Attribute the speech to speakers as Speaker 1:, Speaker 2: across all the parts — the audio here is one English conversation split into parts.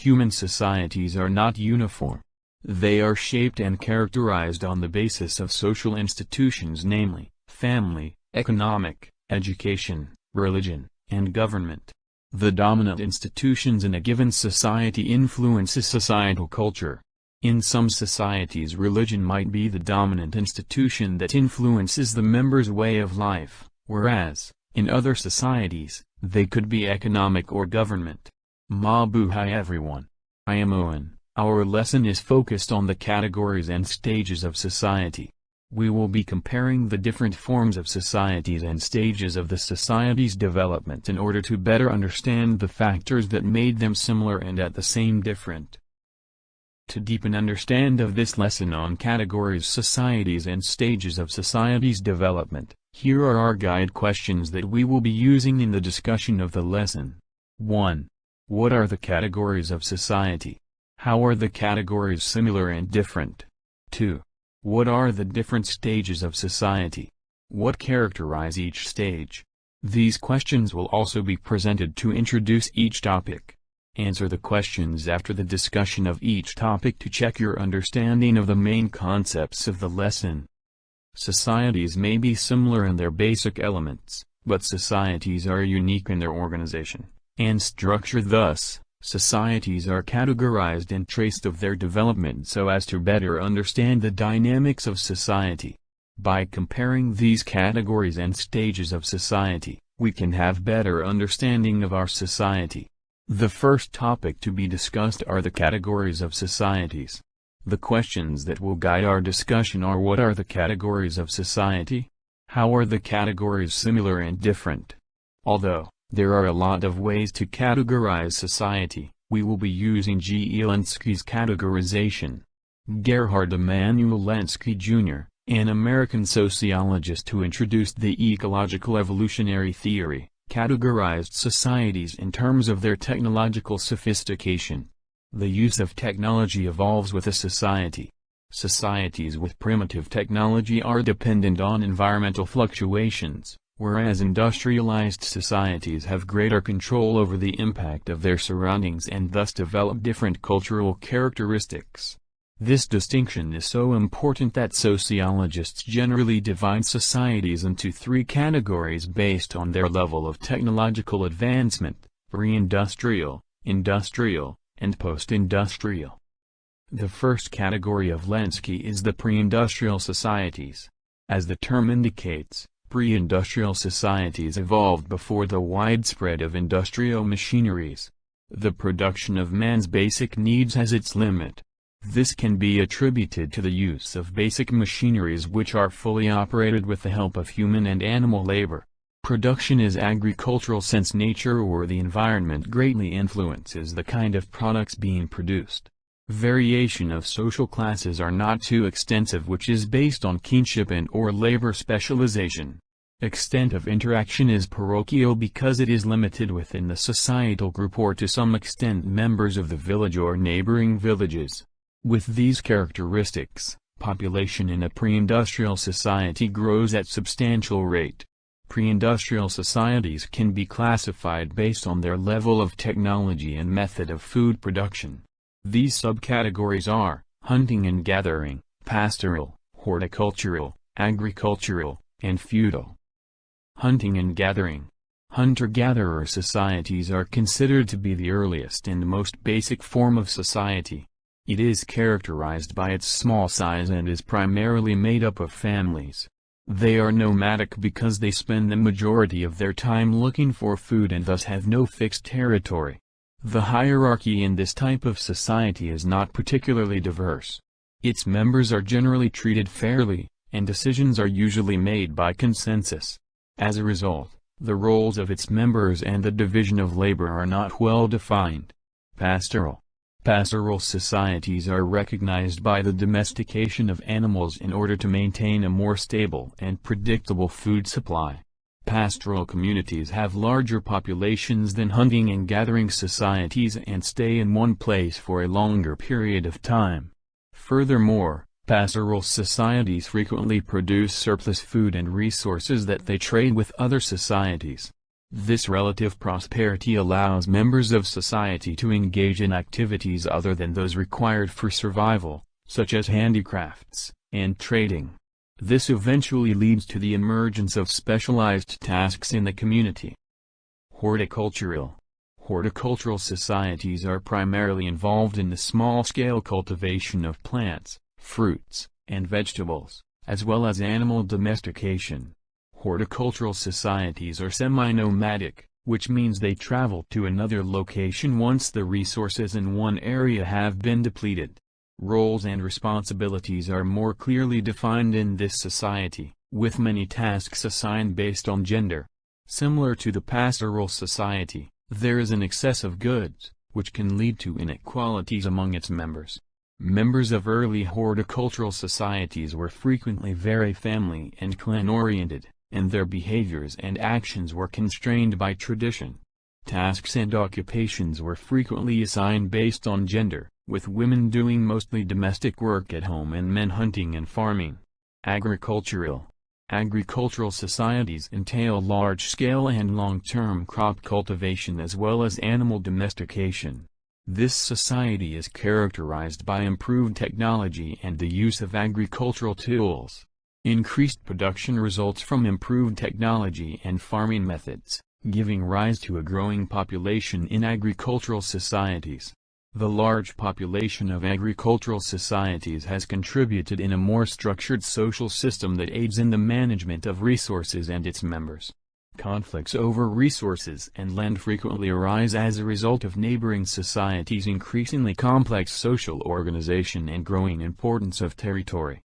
Speaker 1: Human societies are not uniform. They are shaped and characterized on the basis of social institutions, namely, family, economic, education, religion, and government. The dominant institutions in a given society influences societal culture. In some societies, religion might be the dominant institution that influences the members' way of life, whereas, in other societies, they could be economic or government. Mabuhay everyone. I am Owen. Our lesson is focused on the categories and stages of society. We will be comparing the different forms of societies and stages of the society's development in order to better understand the factors that made them similar and at the same different. To deepen understand of this lesson on categories, societies and stages of society's development, here are our guide questions that we will be using in the discussion of the lesson. 1. What are the categories of society? How are the categories similar and different? 2. What are the different stages of society? What characterize each stage? These questions will also be presented to introduce each topic. Answer the questions after the discussion of each topic to check your understanding of the main concepts of the lesson. Societies may be similar in their basic elements, but societies are unique in their organization and structure. Thus, societies are categorized and traced of their development so as to better understand the dynamics of society. By comparing these categories and stages of society, we can have better understanding of our society. The first topic to be discussed are the categories of societies. The questions that will guide our discussion are: what are the categories of society? How are the categories similar and different? Although there are a lot of ways to categorize society, we will be using G. E. Lenski's categorization. Gerhard Emanuel Lenski Jr., an American sociologist who introduced the ecological evolutionary theory, categorized societies in terms of their technological sophistication. The use of technology evolves with a society. Societies with primitive technology are dependent on environmental fluctuations, whereas industrialized societies have greater control over the impact of their surroundings and thus develop different cultural characteristics. This distinction is so important that sociologists generally divide societies into three categories based on their level of technological advancement: pre-industrial, industrial, and post-industrial. The first category of Lenski is the pre-industrial societies. As the term indicates, pre-industrial societies evolved before the widespread of industrial machineries. The production of man's basic needs has its limit. This can be attributed to the use of basic machineries which are fully operated with the help of human and animal labor. Production is agricultural since nature or the environment greatly influences the kind of products being produced. Variation of social classes are not too extensive, which is based on kinship and or labor specialization. Extent of interaction is parochial because it is limited within the societal group or to some extent members of the village or neighboring villages. With these characteristics, population in a pre-industrial society grows at substantial rate. Pre-industrial societies can be classified based on their level of technology and method of food production. These subcategories are hunting and gathering, pastoral, horticultural, agricultural, and feudal. Hunting and gathering. Hunter-gatherer societies are considered to be the earliest and most basic form of society. It is characterized by its small size and is primarily made up of families. They are nomadic because they spend the majority of their time looking for food and thus have no fixed territory. The hierarchy in this type of society is not particularly diverse. Its members are generally treated fairly, and decisions are usually made by consensus. As a result, the roles of its members and the division of labor are not well defined. Pastoral. Pastoral societies are recognized by the domestication of animals in order to maintain a more stable and predictable food supply. Pastoral communities have larger populations than hunting and gathering societies and stay in one place for a longer period of time. Furthermore, pastoral societies frequently produce surplus food and resources that they trade with other societies. This relative prosperity allows members of society to engage in activities other than those required for survival, such as handicrafts and trading. This eventually leads to the emergence of specialized tasks in the community. Horticultural. Horticultural societies are primarily involved in the small-scale cultivation of plants, fruits, and vegetables, as well as animal domestication. Horticultural societies are semi-nomadic, which means they travel to another location once the resources in one area have been depleted. Roles and responsibilities are more clearly defined in this society, with many tasks assigned based on gender. Similar to the pastoral society, there is an excess of goods, which can lead to inequalities among its members. Members of early horticultural societies were frequently very family and clan-oriented, and their behaviors and actions were constrained by tradition. Tasks and occupations were frequently assigned based on gender, with women doing mostly domestic work at home and men hunting and farming. Agricultural societies entail large-scale and long-term crop cultivation as well as animal domestication. This society is characterized by improved technology and the use of agricultural tools. Increased production results from improved technology and farming methods, giving rise to a growing population in agricultural societies. The large population of agricultural societies has contributed in a more structured social system that aids in the management of resources and its members. Conflicts over resources and land frequently arise as a result of neighboring societies' increasingly complex social organization and growing importance of territory.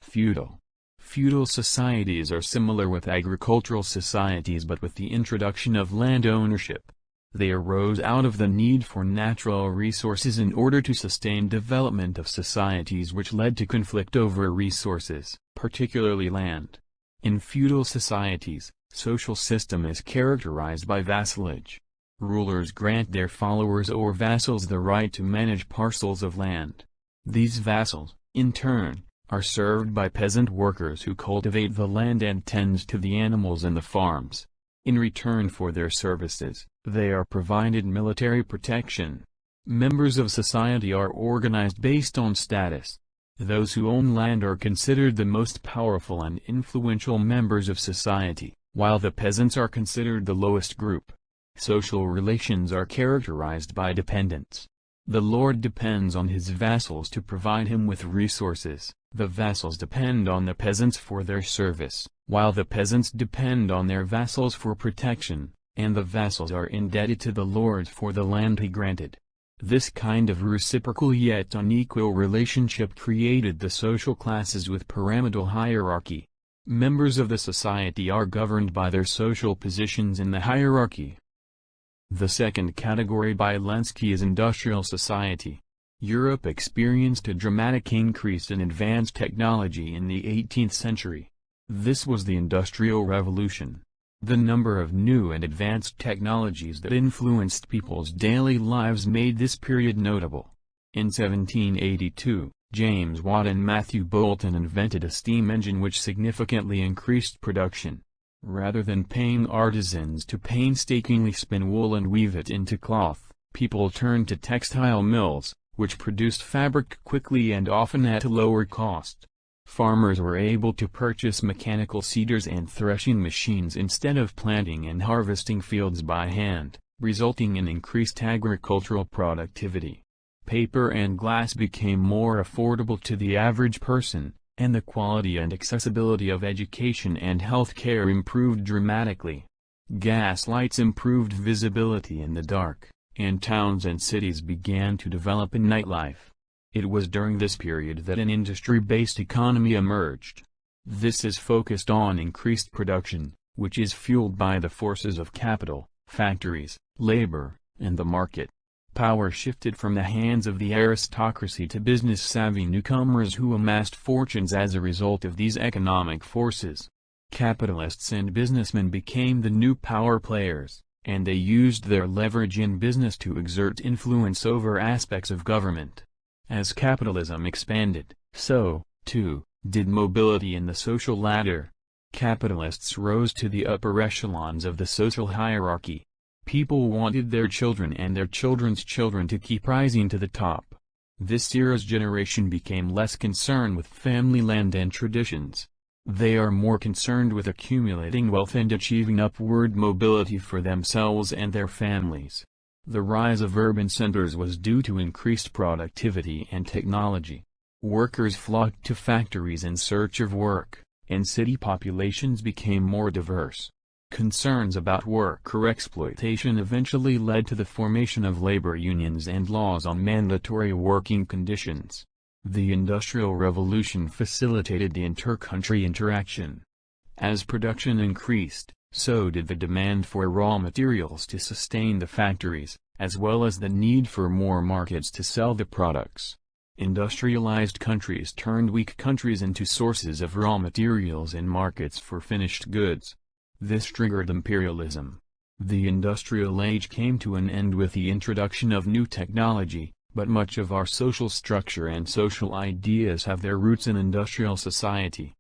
Speaker 1: Feudal societies are similar with agricultural societies but with the introduction of land ownership. They arose out of the need for natural resources in order to sustain development of societies, which led to conflict over resources, particularly land. In feudal societies, social system is characterized by vassalage. Rulers grant their followers or vassals the right to manage parcels of land. These vassals, in turn, are served by peasant workers who cultivate the land and tend to the animals in the farms. In return for their services, they are provided military protection. Members of society are organized based on status. Those who own land are considered the most powerful and influential members of society, while the peasants are considered the lowest group. Social relations are characterized by dependence. The lord depends on his vassals to provide him with resources. The vassals depend on the peasants for their service, while the peasants depend on their vassals for protection, and the vassals are indebted to the lord for the land he granted. This kind of reciprocal yet unequal relationship created the social classes with pyramidal hierarchy. Members of the society are governed by their social positions in the hierarchy. The second category by Lenski is industrial society. Europe experienced a dramatic increase in advanced technology in the 18th century. This was the Industrial Revolution. The number of new and advanced technologies that influenced people's daily lives made this period notable. In 1782, James Watt and Matthew Boulton invented a steam engine which significantly increased production. Rather than paying artisans to painstakingly spin wool and weave it into cloth, people turned to textile mills, which produced fabric quickly and often at a lower cost. Farmers were able to purchase mechanical seeders and threshing machines instead of planting and harvesting fields by hand, resulting in increased agricultural productivity. Paper and glass became more affordable to the average person, and the quality and accessibility of education and health care improved dramatically. Gas lights improved visibility in the dark, and towns and cities began to develop in nightlife. It was during this period that an industry-based economy emerged. This is focused on increased production, which is fueled by the forces of capital, factories, labor, and the market. Power shifted from the hands of the aristocracy to business-savvy newcomers who amassed fortunes as a result of these economic forces. Capitalists and businessmen became the new power players, and they used their leverage in business to exert influence over aspects of government. As capitalism expanded, so, too, did mobility in the social ladder. Capitalists rose to the upper echelons of the social hierarchy. People wanted their children and their children's children to keep rising to the top. This era's generation became less concerned with family land and traditions. They are more concerned with accumulating wealth and achieving upward mobility for themselves and their families. The rise of urban centers was due to increased productivity and technology. Workers flocked to factories in search of work, and city populations became more diverse. Concerns about worker exploitation eventually led to the formation of labor unions and laws on mandatory working conditions. The Industrial Revolution facilitated the inter-country interaction. As production increased, so did the demand for raw materials to sustain the factories, as well as the need for more markets to sell the products. Industrialized countries turned weak countries into sources of raw materials and markets for finished goods. This triggered imperialism. The industrial age came to an end with the introduction of new technology, but much of our social structure and social ideas have their roots in industrial society.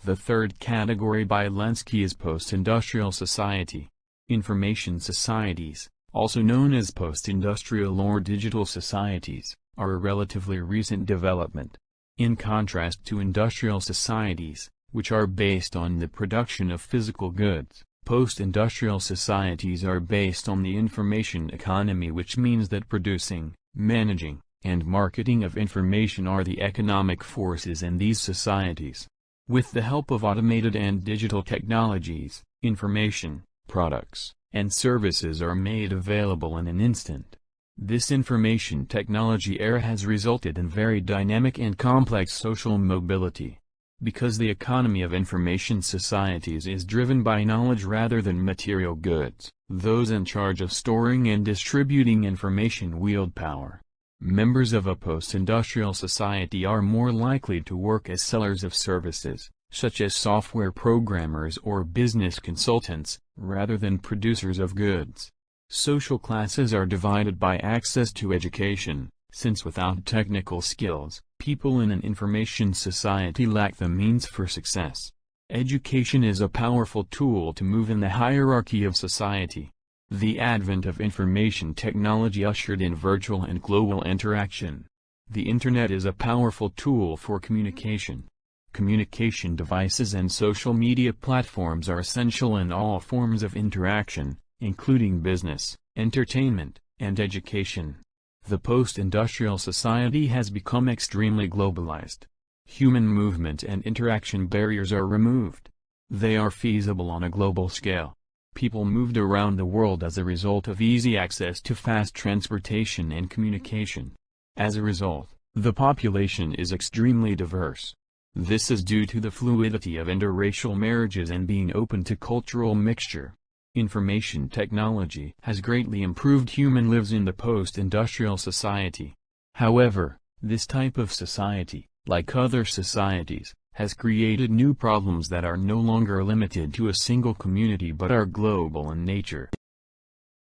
Speaker 1: The third category by Lenski is post-industrial society. Information societies, also known as post-industrial or digital societies, are a relatively recent development. In contrast to industrial societies, which are based on the production of physical goods, post-industrial societies are based on the information economy, which means that producing, managing, and marketing of information are the economic forces in these societies. With the help of automated and digital technologies, information, products, and services are made available in an instant. This information technology era has resulted in very dynamic and complex social mobility. Because the economy of information societies is driven by knowledge rather than material goods, those in charge of storing and distributing information wield power. Members of a post-industrial society are more likely to work as sellers of services, such as software programmers or business consultants, rather than producers of goods. Social classes are divided by access to education, since without technical skills, people in an information society lack the means for success. Education is a powerful tool to move in the hierarchy of society. The advent of information technology ushered in virtual and global interaction. The Internet is a powerful tool for communication. Communication devices and social media platforms are essential in all forms of interaction, including business, entertainment, and education. The post-industrial society has become extremely globalized. Human movement and interaction barriers are removed. They are feasible on a global scale. People moved around the world as a result of easy access to fast transportation and communication. As a result, the population is extremely diverse. This is due to the fluidity of interracial marriages and being open to cultural mixture. Information technology has greatly improved human lives in the post-industrial society. However, this type of society, like other societies, has created new problems that are no longer limited to a single community but are global in nature.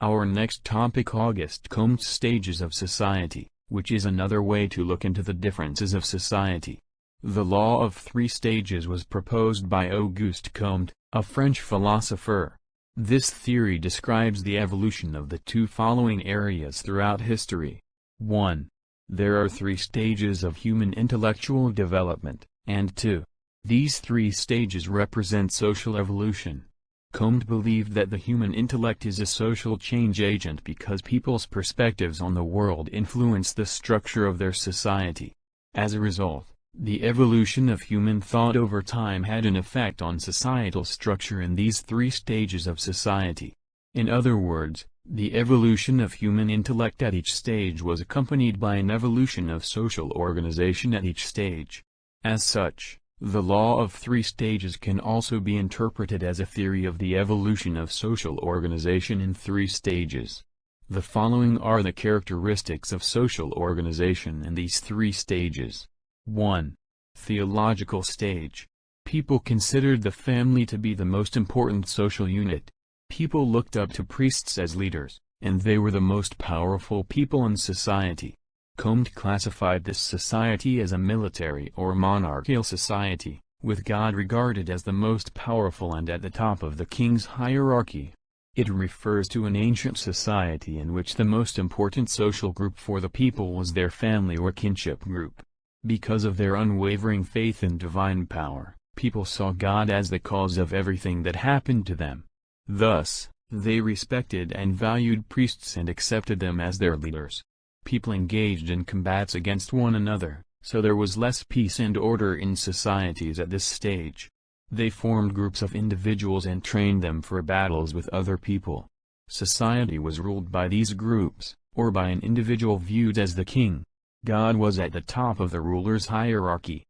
Speaker 1: Our next topic: Auguste Comte's stages of society, which is another way to look into the differences of society. The law of 3 stages was proposed by Auguste Comte, a French philosopher. This theory describes the evolution of the 2 following areas throughout history. 1. There are 3 stages of human intellectual development, and 2. These 3 stages represent social evolution. Comte believed that the human intellect is a social change agent because people's perspectives on the world influence the structure of their society. As a result, the evolution of human thought over time had an effect on societal structure in these 3 stages of society. In other words, the evolution of human intellect at each stage was accompanied by an evolution of social organization at each stage. As such, the law of 3 stages can also be interpreted as a theory of the evolution of social organization in 3 stages. The following are the characteristics of social organization in these 3 stages. 1. Theological stage. People considered the family to be the most important social unit. People looked up to priests as leaders, and they were the most powerful people in society. Comte classified this society as a military or monarchical society, with God regarded as the most powerful and at the top of the king's hierarchy. It refers to an ancient society in which the most important social group for the people was their family or kinship group. Because of their unwavering faith in divine power, people saw God as the cause of everything that happened to them. Thus, they respected and valued priests and accepted them as their leaders. People engaged in combats against one another, so there was less peace and order in societies at this stage. They formed groups of individuals and trained them for battles with other people. Society was ruled by these groups, or by an individual viewed as the king. God was at the top of the ruler's hierarchy.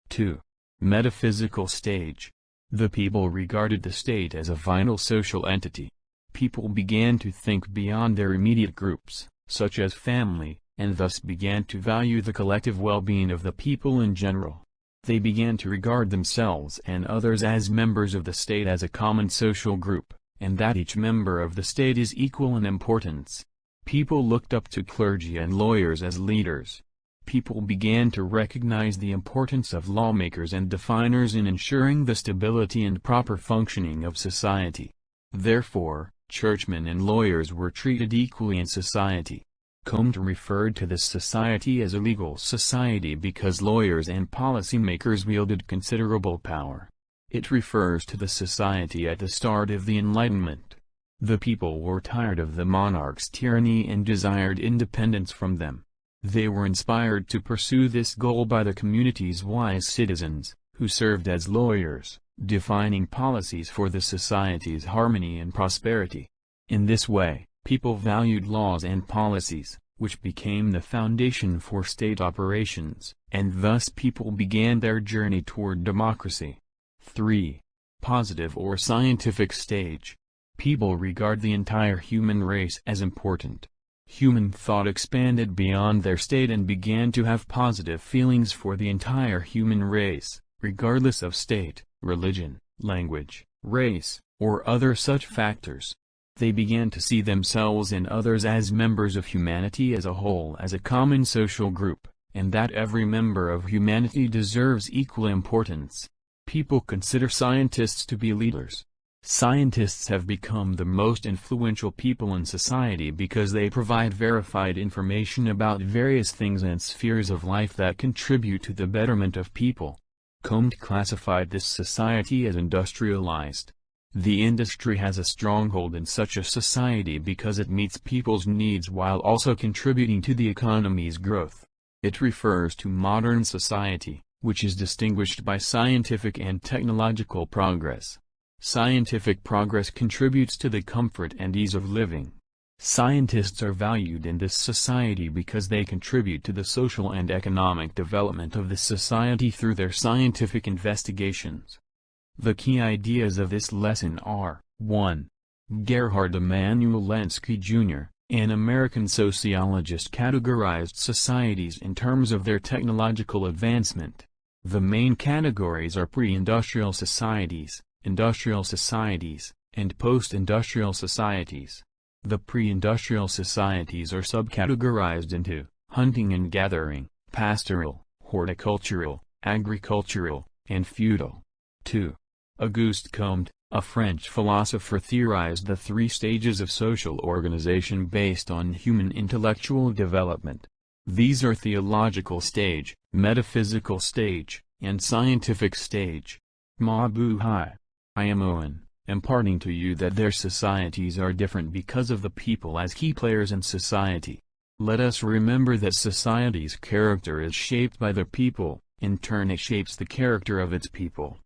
Speaker 1: 2. Metaphysical stage. The people regarded the state as a vital social entity. People began to think beyond their immediate groups, such as family, and thus began to value the collective well-being of the people in general. They began to regard themselves and others as members of the state as a common social group, and that each member of the state is equal in importance. People looked up to clergy and lawyers as leaders. People began to recognize the importance of lawmakers and definers in ensuring the stability and proper functioning of society. Therefore, churchmen and lawyers were treated equally in society. Comte referred to this society as a legal society because lawyers and policymakers wielded considerable power. It refers to the society at the start of the Enlightenment. The people were tired of the monarch's tyranny and desired independence from them. They were inspired to pursue this goal by the community's wise citizens, who served as lawyers, defining policies for the society's harmony and prosperity. In this way, people valued laws and policies, which became the foundation for state operations, and thus people began their journey toward democracy. 3. Positive or scientific stage. People regard the entire human race as important. Human thought expanded beyond their state and began to have positive feelings for the entire human race, regardless of state, religion, language, race, or other such factors. They began to see themselves and others as members of humanity as a whole, as a common social group, and that every member of humanity deserves equal importance. People consider scientists to be leaders. Scientists have become the most influential people in society because they provide verified information about various things and spheres of life that contribute to the betterment of people. Comte classified this society as industrialized. The industry has a stronghold in such a society because it meets people's needs while also contributing to the economy's growth. It refers to modern society, which is distinguished by scientific and technological progress. Scientific progress contributes to the comfort and ease of living. Scientists are valued in this society because they contribute to the social and economic development of the society through their scientific investigations. The key ideas of this lesson are: 1. Gerhard Emanuel Lenski Jr., an American sociologist, categorized societies in terms of their technological advancement. The main categories are pre-industrial societies, industrial societies, and post-industrial societies. The pre-industrial societies are subcategorized into hunting and gathering, pastoral, horticultural, agricultural, and feudal. 2. Auguste Comte, a French philosopher, theorized the three stages of social organization based on human intellectual development. These are theological stage, metaphysical stage, and scientific stage. Mabuhay. I am Owen, imparting to you that their societies are different because of the people as key players in society. Let us remember that society's character is shaped by the people, in turn it shapes the character of its people.